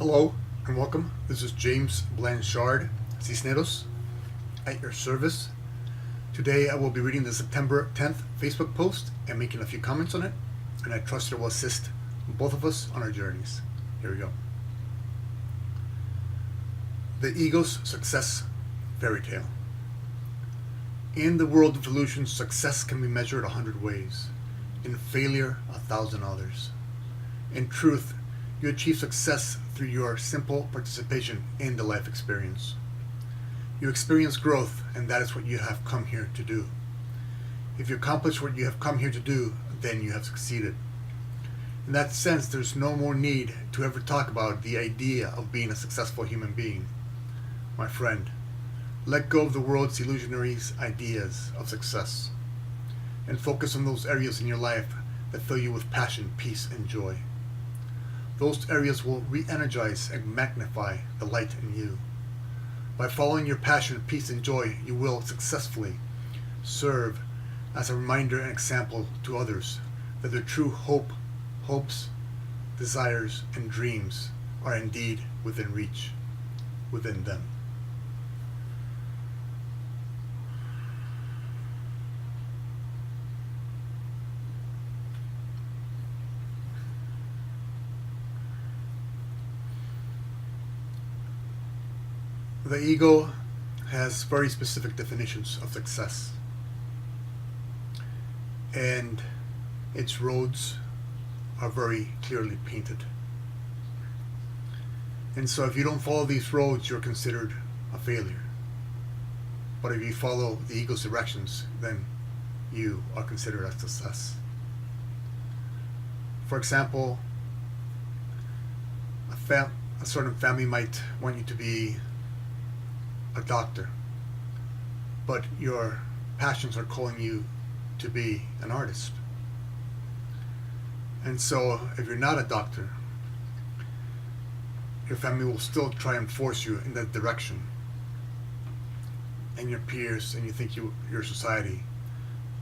Hello and welcome. This is James Blanchard, Cisneros, at your service. Today I will be reading the September 10th Facebook post and making a few comments on it, and I trust it will assist both of us on our journeys. Here we go. The Ego's Success Fairy Tale. In the world of illusion, success can be measured 100 ways. In failure, 1,000 others. In truth, you achieve success through your simple participation in the life experience. You experience growth, and that is what you have come here to do. If you accomplish what you have come here to do, then you have succeeded. In that sense, there's no more need to ever talk about the idea of being a successful human being. My friend, let go of the world's illusionaries' ideas of success, and focus on those areas in your life that fill you with passion, peace, and joy. Those areas will re-energize and magnify the light in you. By following your passion, peace, and joy, you will successfully serve as a reminder and example to others that their true hopes, desires, and dreams are indeed within reach, within them. The ego has very specific definitions of success, and its roads are very clearly painted. And so if you don't follow these roads, you're considered a failure. But if you follow the ego's directions, then you are considered a success. For example, a certain family might want you to be a doctor, but your passions are calling you to be an artist. And so if you're not a doctor, your family will still try and force you in that direction, and your peers and your society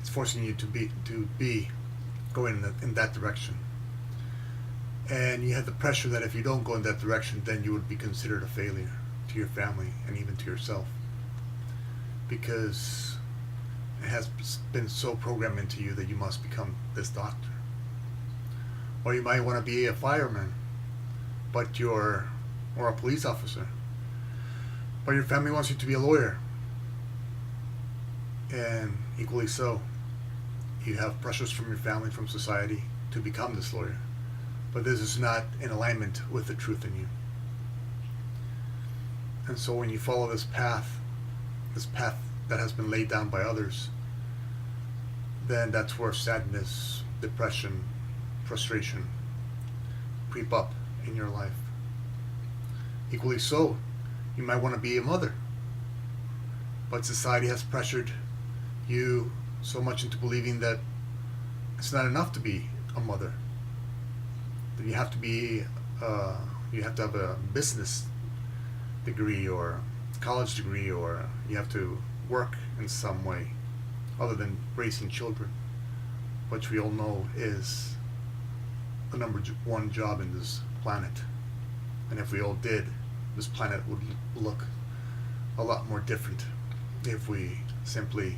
is forcing you to be going in that direction. And you have the pressure that if you don't go in that direction, then you would be considered a failure to your family and even to yourself, because it has been so programmed into you that you must become this doctor. Or you might want to be a fireman, or a police officer, but your family wants you to be a lawyer. And equally so, you have pressures from your family, from society, to become this lawyer, but this is not in alignment with the truth in you. And so when you follow this path that has been laid down by others, then that's where sadness, depression, frustration creep up in your life. Equally so, you might want to be a mother, but society has pressured you so much into believing that it's not enough to be a mother. That you have to have a business degree or college degree, or you have to work in some way other than raising children, which we all know is the number one job in this planet. And if we all did, this planet would look a lot more different if we simply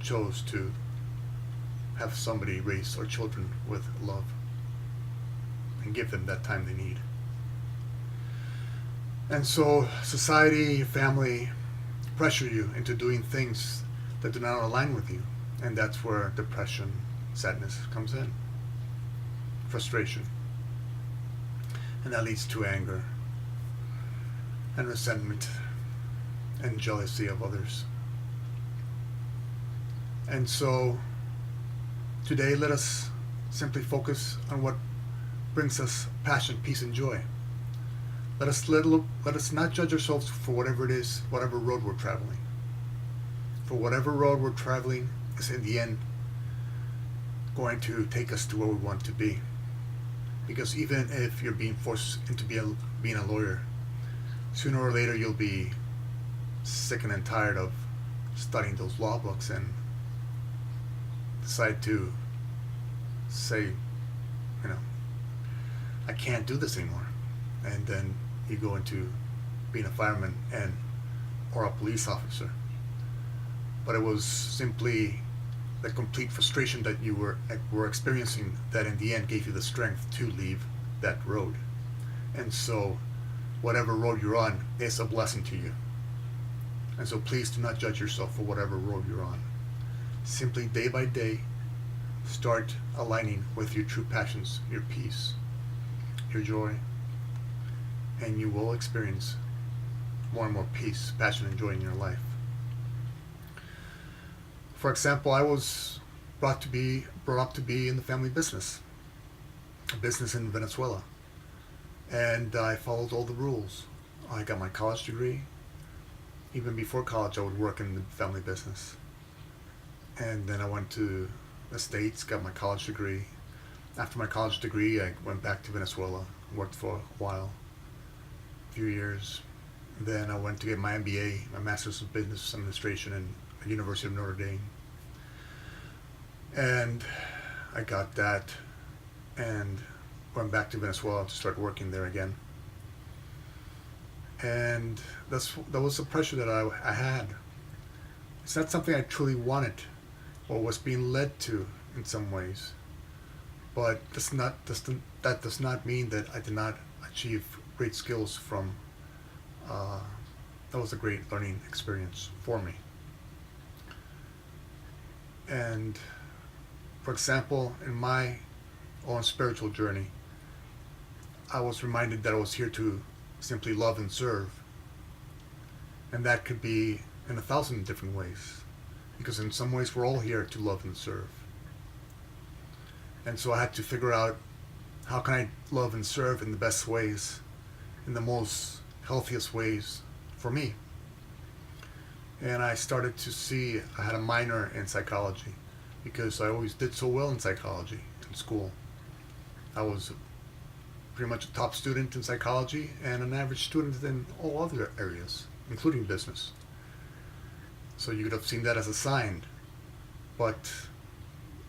chose to have somebody raise our children with love and give them that time they need. And so society, family pressure you into doing things that do not align with you, and that's where depression, sadness comes in, frustration, and that leads to anger and resentment and jealousy of others. And so today, let us simply focus on what brings us passion, peace, and joy. Let us not judge ourselves for whatever it is, whatever road we're traveling. For whatever road we're traveling is in the end going to take us to where we want to be. Because even if you're being forced into being a lawyer, sooner or later you'll be sick and tired of studying those law books and decide to say, I can't do this anymore. And then you go into being a fireman and or a police officer. But it was simply the complete frustration that you were experiencing that in the end gave you the strength to leave that road. And so whatever road you're on is a blessing to you. And so please do not judge yourself for whatever road you're on. Simply day by day, start aligning with your true passions, your peace, your joy, and you will experience more and more peace, passion, and joy in your life. For example, I was brought up to be in the family business, a business in Venezuela, and I followed all the rules. I got my college degree. Even before college, I would work in the family business. And then I went to the States, got my college degree. After my college degree, I went back to Venezuela, worked for a while, a few years. Then I went to get my MBA, my Master's of Business Administration in the University of Notre Dame. And I got that and went back to Venezuela to start working there again. And that was the pressure that I had. It's not something I truly wanted or was being led to in some ways. But that does not mean that I did not achieve great skills from that was a great learning experience for me. And for example, in my own spiritual journey, I was reminded that I was here to simply love and serve. And that could be in 1,000 different ways. Because in some ways we're all here to love and serve. And so I had to figure out how can I love and serve in the best ways, in the most healthiest ways for me. And I started to see I had a minor in psychology because I always did so well in psychology in school. I was pretty much a top student in psychology and an average student in all other areas, including business. So you could have seen that as a sign. But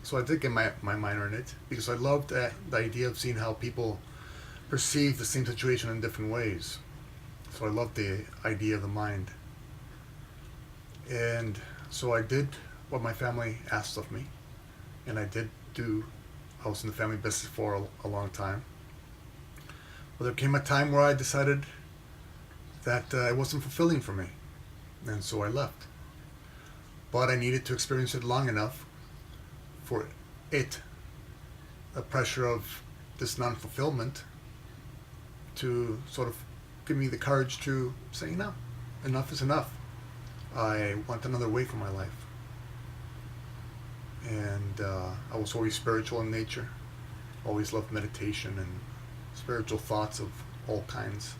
so I did get my minor in it because I loved the idea of seeing how people perceive the same situation in different ways. So I loved the idea of the mind. And so I did what my family asked of me. And I was in the family business for a long time. Well, there came a time where I decided that it wasn't fulfilling for me. And so I left. But I needed to experience it long enough for the pressure of this non-fulfillment, to sort of give me the courage to say, no, enough is enough. I want another way for my life. And I was always spiritual in nature, always loved meditation and spiritual thoughts of all kinds.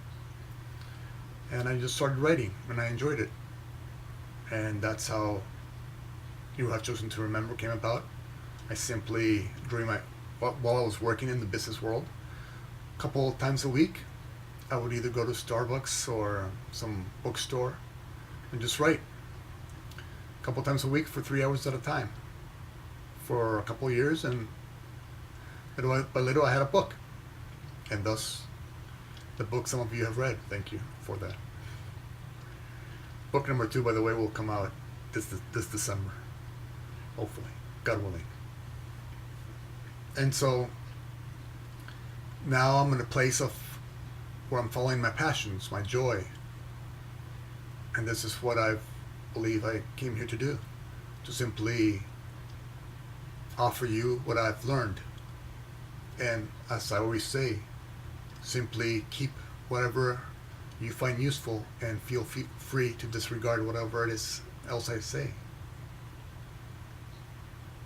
And I just started writing, and I enjoyed it. And that's how You Have Chosen to Remember came about. I simply, while I was working in the business world, a couple of times a week, I would either go to Starbucks or some bookstore and just write. A couple of times a week for 3 hours at a time. For a couple of years, and little by little I had a book. And thus, the book some of you have read. Thank you for that. Book number 2, by the way, will come out this December. Hopefully. God willing. And so, now I'm in a place of where I'm following my passions, my joy. And this is what I believe I came here to do. To simply offer you what I've learned. And as I always say, simply keep whatever you find useful and feel free to disregard whatever it is else I say.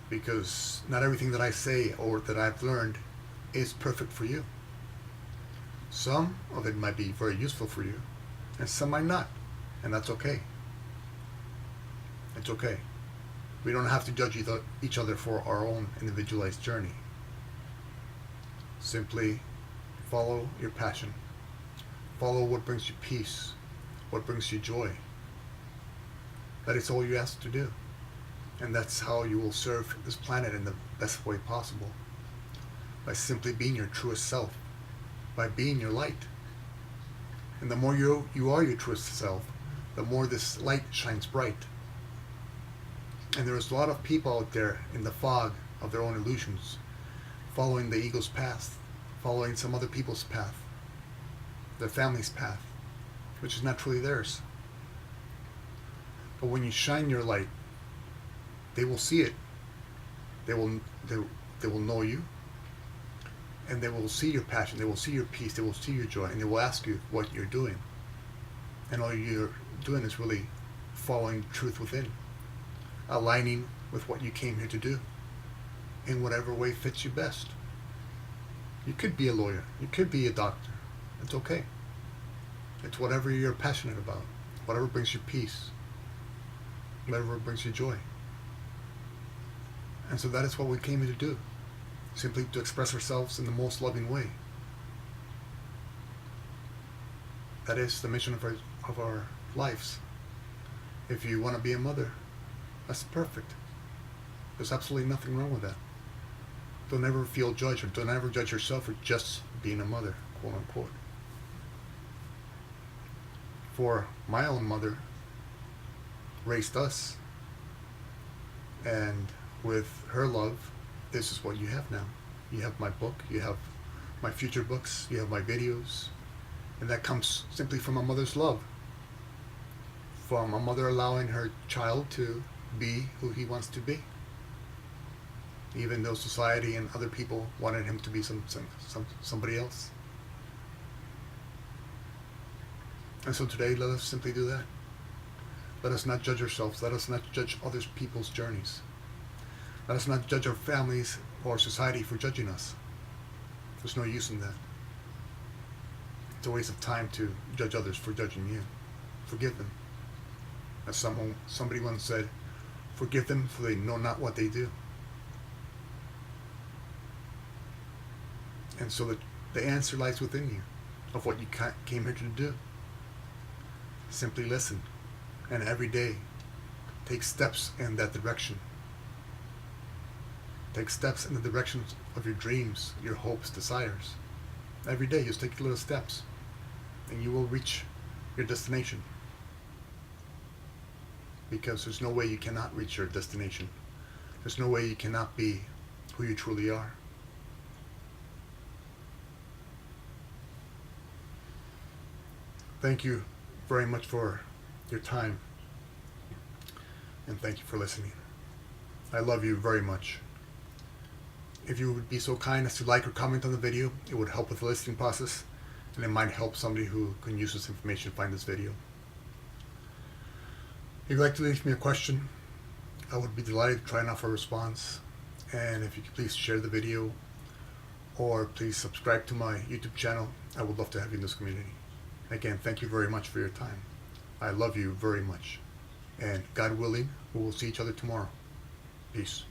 Because not everything that I say or that I've learned is perfect for you. Some of it might be very useful for you, and some might not, and that's okay. It's okay. We don't have to judge each other for our own individualized journey. Simply follow your passion. Follow what brings you peace, what brings you joy. That is all you ask to do. And that's how you will serve this planet in the best way possible. By simply being your truest self. By being your light. And the more you are your truest self, the more this light shines bright. And there's a lot of people out there in the fog of their own illusions, following the ego's path, following some other people's path, their family's path, which is not truly theirs. But when you shine your light, they will see it. They will know you, and they will see your passion. They will see your peace. They will see your joy, and they will ask you what you're doing. And all you're doing is really following the truth within, aligning with what you came here to do, in whatever way fits you best. You could be a lawyer. You could be a doctor. It's okay. It's whatever you're passionate about, whatever brings you peace, whatever brings you joy. And so that is what we came here to do, simply to express ourselves in the most loving way. That is the mission of our lives. If you want to be a mother, that's perfect. There's absolutely nothing wrong with that. Don't ever feel judged, or don't ever judge yourself for just being a mother, quote unquote. For my own mother raised us, and with her love, this is what you have now. You have my book, you have my future books, you have my videos, and that comes simply from a mother's love, from a mother allowing her child to be who he wants to be, even though society and other people wanted him to be somebody else. And so today, let us simply do that. Let us not judge ourselves. Let us not judge other people's journeys. Let us not judge our families or society for judging us. There's no use in that. It's a waste of time to judge others for judging you. Forgive them. As somebody once said, forgive them for they know not what they do. And so the answer lies within you of what you came here to do. Simply listen, and every day take steps in that direction. Take steps in the direction of your dreams, your hopes, desires. Every day, just take little steps, and you will reach your destination. Because there's no way you cannot reach your destination. There's no way you cannot be who you truly are. Thank you very much for your time, and thank you for listening. I love you very much. If you would be so kind as to like or comment on the video, it would help with the listening process, and it might help somebody who can use this information to find this video. If you'd like to leave me a question, I would be delighted to try and offer a response. And if you could please share the video, or please subscribe to my YouTube channel, I would love to have you in this community. Again, thank you very much for your time. I love you very much. And God willing, we will see each other tomorrow. Peace.